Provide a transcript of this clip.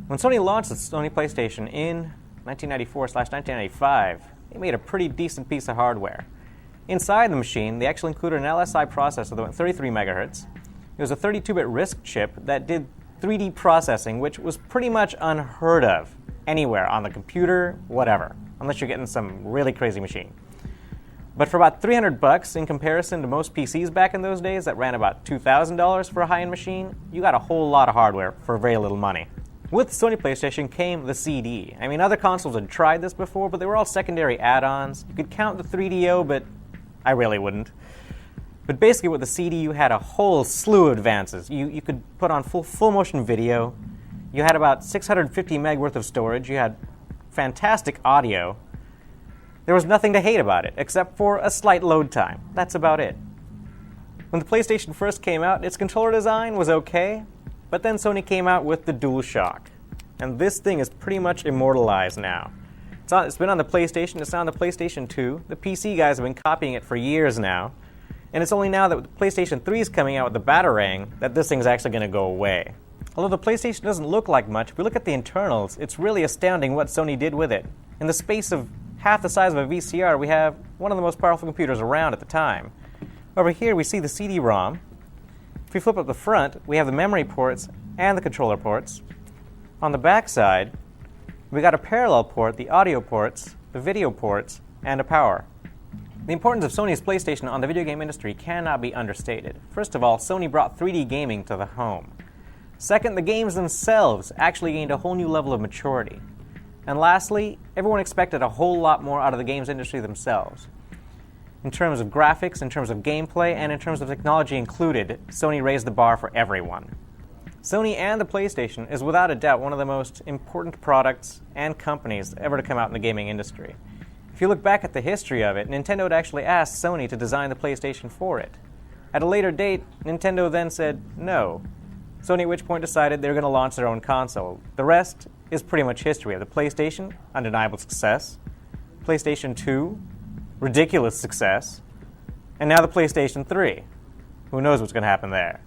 When Sony launched the Sony PlayStation in 1994/1995, they made a pretty decent piece of hardware. Inside the machine, they actually included an LSI processor that went 33 megahertz. It was a 32-bit RISC chip that did 3D processing, which was pretty much unheard of anywhere on the computer, whatever, unless you're getting some really crazy machine. But for about $300 in comparison to most PCs back in those days that ran about $2,000 for a high-end machine, you got a whole lot of hardware for very little money. With the Sony PlayStation came the CD. I mean, other consoles had tried this before, but they were all secondary add-ons. You could count the 3DO, but I really wouldn't. But basically with the CD, you had a whole slew of advances. You could put on full motion video. You had about 650 meg worth of storage. You had fantastic audio. There was nothing to hate about it, except for a slight load time. That's about it. When the PlayStation first came out, its controller design was okay, but then Sony came out with the DualShock. And this thing is pretty much immortalized now. It's been on the PlayStation, it's on the PlayStation 2. The PC guys have been copying it for years now. And it's only now that the PlayStation 3 is coming out with the Batarang that this thing's actually going to go away. Although the PlayStation doesn't look like much, if we look at the internals, it's really astounding what Sony did with it. In the space of half the size of a VCR, we have one of the most powerful computers around at the time. Over here, we see the CD-ROM. If we flip up the front, we have the memory ports and the controller ports. On the back side, we got a parallel port, the audio ports, the video ports, and a power. The importance of Sony's PlayStation on the video game industry cannot be understated. First of all, Sony brought 3D gaming to the home. Second, the games themselves actually gained a whole new level of maturity. And lastly, everyone expected a whole lot more out of the games industry themselves. In terms of graphics, in terms of gameplay, and in terms of technology included, Sony raised the bar for everyone. Sony and the PlayStation is without a doubt one of the most important products and companies ever to come out in the gaming industry. If you look back at the history of it, Nintendo had actually asked Sony to design the PlayStation for it. At a later date, Nintendo then said no. Sony at which point decided they were going to launch their own console. The rest is pretty much history. The PlayStation, undeniable success. PlayStation 2, ridiculous success. And now the PlayStation 3. Who knows what's going to happen there?